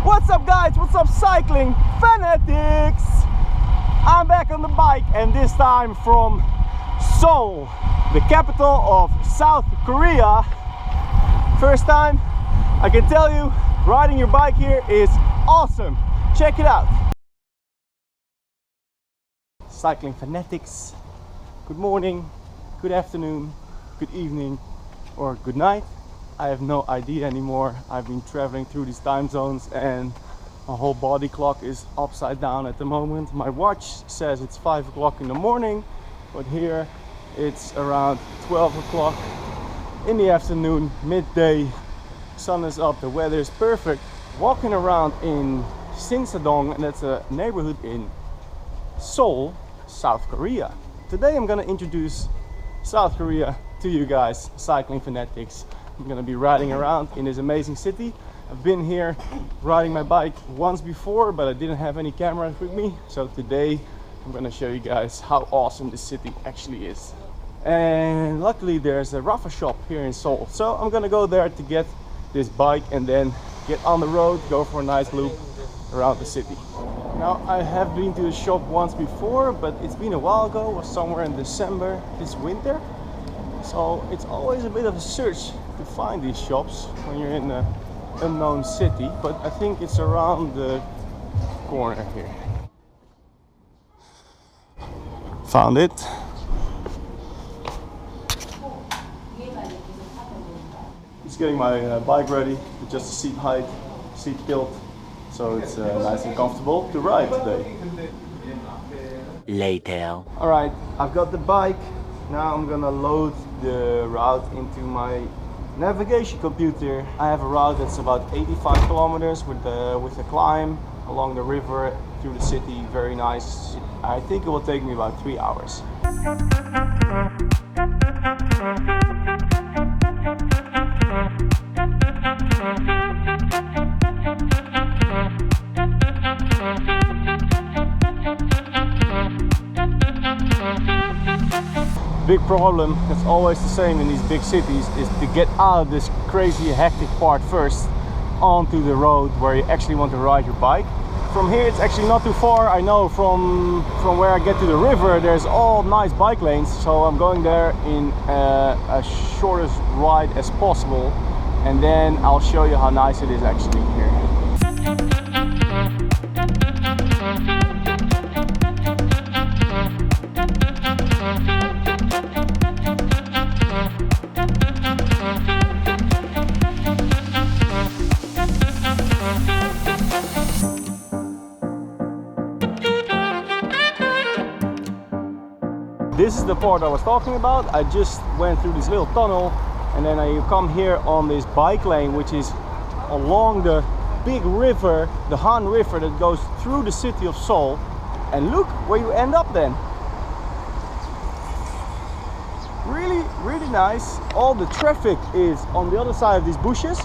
What's up guys, what's up cycling fanatics? I'm back on the bike and this time from Seoul, the capital of South Korea. First time, I can tell you, riding your bike here is awesome. Check it out. Cycling fanatics, good morning, good afternoon, good evening or good night. I have no idea anymore. I've been traveling through these time zones and my whole body clock is upside down at the moment. My watch says it's 5 o'clock in the morning, but here it's around 12 o'clock in the afternoon, midday. Sun is up, the weather is perfect. Walking around in Sinsadong, and that's a neighborhood in Seoul, South Korea. Today I'm gonna introduce South Korea to you guys, cycling fanatics. I'm gonna be riding around in this amazing city. I've been here riding my bike once before, but I didn't have any cameras with me. So today I'm gonna show you guys how awesome this city actually is. And luckily there's a Rafa shop here in Seoul. So I'm gonna go there to get this bike and then get on the road, go for a nice loop around the city. Now I have been to the shop once before, but it's been a while ago. It was somewhere in December this winter. So it's always a bit of a search to find these shops when you're in an unknown city, but I think it's around the corner here. Found it. Just getting my bike ready, just the seat height, seat tilt, so it's nice and comfortable to ride today. Later. Alright, I've got the bike. Now I'm gonna load the route into my navigation computer. I have a route that's about 85 kilometers with a climb along the river through the city. Very nice. I think it will take me about 3 hours. Big problem, it's always the same in these big cities, is to get out of this crazy hectic part first onto the road where you actually want to ride your bike. From here it's actually not too far. I know from where I get to the river there's all nice bike lanes, so I'm going there in as shortest ride as possible, and then I'll show you how nice it is actually here. This is the part I was talking about. I just went through this little tunnel and then you come here on this bike lane, which is along the big river, the Han River, that goes through the city of Seoul. And look where you end up then. Really nice. All the traffic is on the other side of these bushes,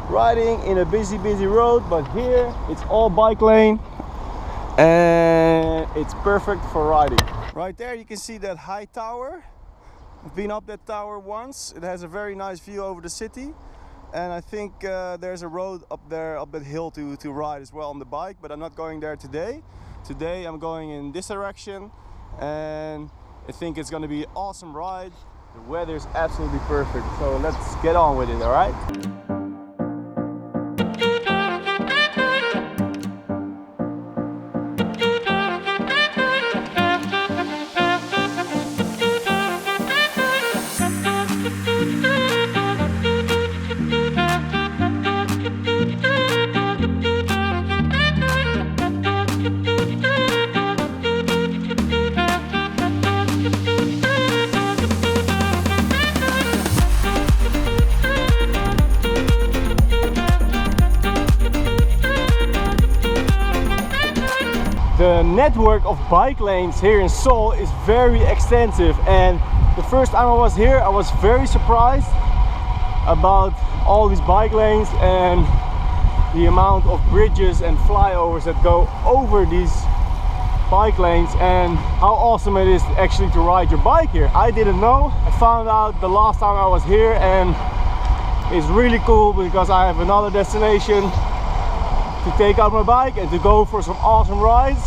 riding in a busy road, but here it's all bike lane and it's perfect for riding. Right there you can see that high tower. I've been up that tower once. It has a very nice view over the city, and I think there's a road up there, up that hill to ride as well on the bike, but I'm not going there today. Today I'm going in this direction and I think it's going to be an awesome ride. The weather is absolutely perfect, so let's get on with it, alright? The network of bike lanes here in Seoul is very extensive, and the first time I was here I was very surprised about all these bike lanes and the amount of bridges and flyovers that go over these bike lanes, and how awesome it is actually to ride your bike here. I didn't know. I found out the last time I was here, and it's really cool because I have another destination to take out my bike and to go for some awesome rides.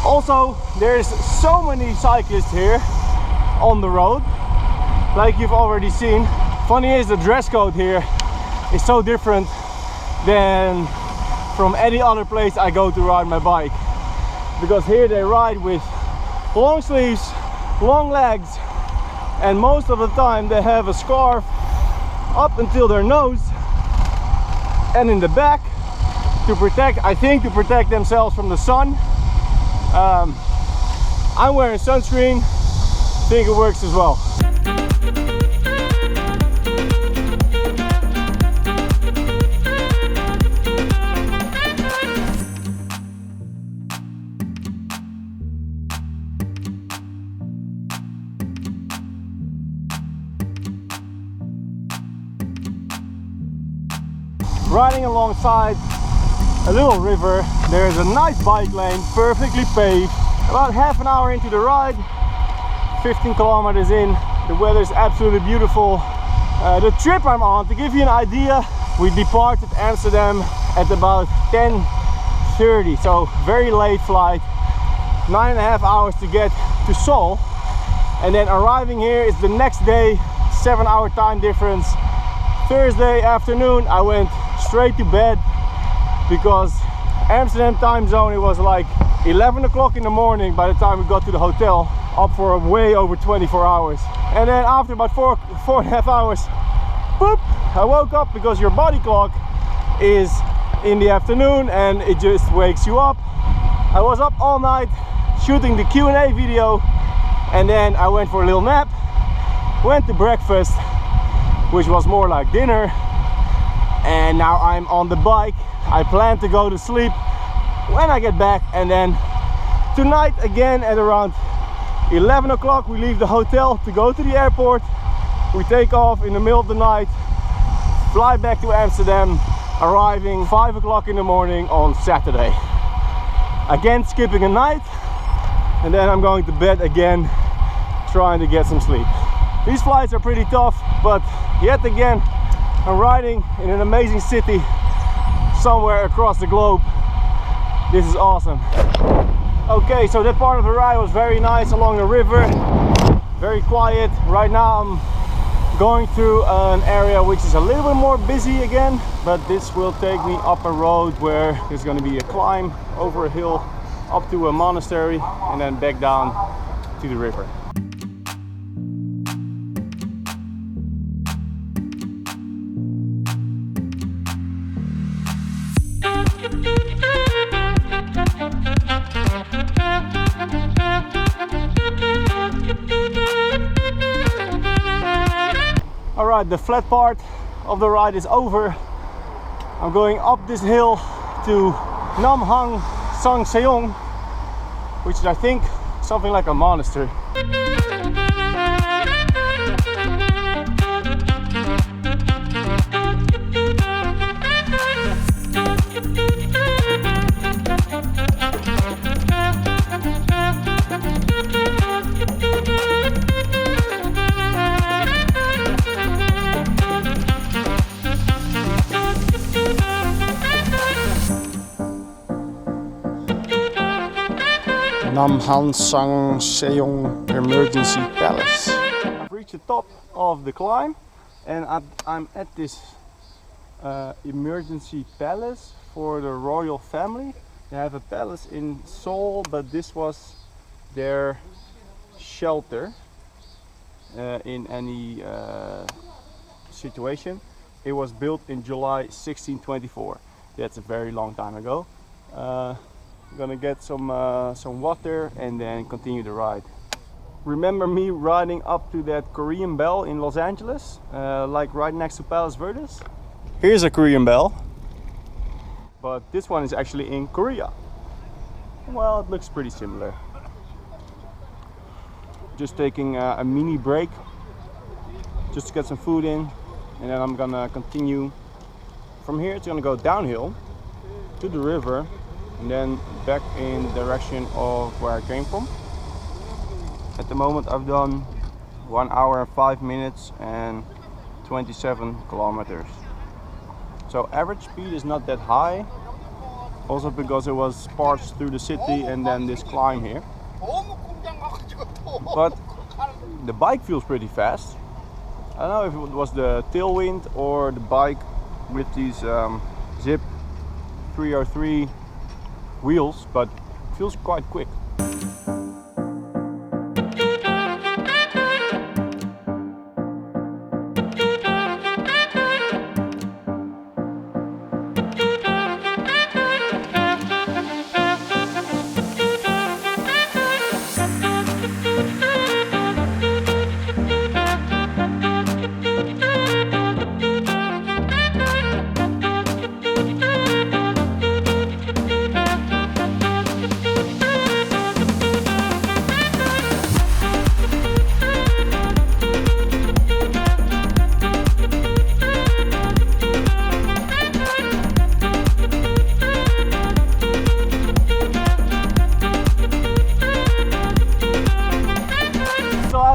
Also, there's so many cyclists here on the road, like you've already seen. Funny is, the dress code here is so different than from any other place I go to ride my bike, because here they ride with long sleeves, long legs, and most of the time they have a scarf up until their nose and in the back to protect, I think, to protect themselves from the sun. I'm wearing sunscreen, think it works as well. Riding alongside a little river, there's a nice bike lane, perfectly paved. About half an hour into the ride, 15 kilometers in, the weather is absolutely beautiful. The trip I'm on, to give you an idea, we departed Amsterdam at about 10:30, so very late flight, 9.5 hours to get to Seoul, and then arriving here is the next day, 7-hour time difference. Thursday afternoon I went straight to bed because Amsterdam time zone, it was like 11 o'clock in the morning by the time we got to the hotel, up for way over 24 hours. And then after about 4.5 hours, boop, I woke up, because your body clock is in the afternoon and it just wakes you up. I was up all night shooting the Q&A video, and then I went for a little nap, went to breakfast, which was more like dinner, and now I'm on the bike. I plan to go to sleep when I get back, and then tonight again at around 11 o'clock we leave the hotel to go to the airport. We take off in the middle of the night, fly back to Amsterdam, arriving 5 o'clock in the morning on Saturday. Again skipping a night, and then I'm going to bed again, trying to get some sleep. These flights are pretty tough, but yet again I'm riding in an amazing city somewhere across the globe. This is awesome. Okay, so that part of the ride was very nice along the river, very quiet. Right now I'm going through an area which is a little bit more busy again, but this will take me up a road where there's going to be a climb over a hill up to a monastery and then back down to the river. Alright, the flat part of the ride is over. I'm going up this hill to Nam Hang Sang Seong, which is, I think, something like a monastery. Nam Hang Sang Seong Emergency Palace. I've reached the top of the climb and I'm at this emergency palace for the royal family. They have a palace in Seoul, but this was their shelter in any situation. It was built in July 1624. That's a very long time ago. I'm gonna get some water and then continue the ride. Remember me riding up to that Korean bell in Los Angeles, like right next to Palace Verdes? Here's a Korean bell, but this one is actually in Korea. Well, it looks pretty similar. Just taking a mini break just to get some food in, and then I'm gonna continue from here. It's gonna go downhill to the river and then back in the direction of where I came from. At the moment I've done 1 hour and 5 minutes and 27 kilometers. So average speed is not that high, Also because it was parts through the city and then this climb here. But the bike feels pretty fast. I don't know if it was the tailwind or the bike with these Zip 303 wheels, but it feels quite quick.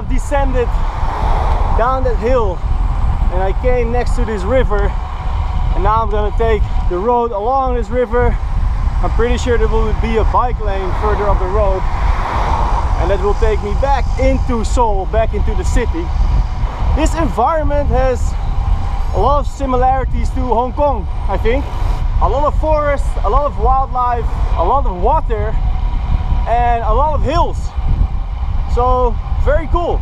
Descended down that hill and I came next to this river, and now I'm gonna take the road along this river. I'm pretty sure there will be a bike lane further up the road, and that will take me back into Seoul, back into the city. This environment has a lot of similarities to Hong Kong, I think. A lot of forest, a lot of wildlife, a lot of water, and a lot of hills. So very cool.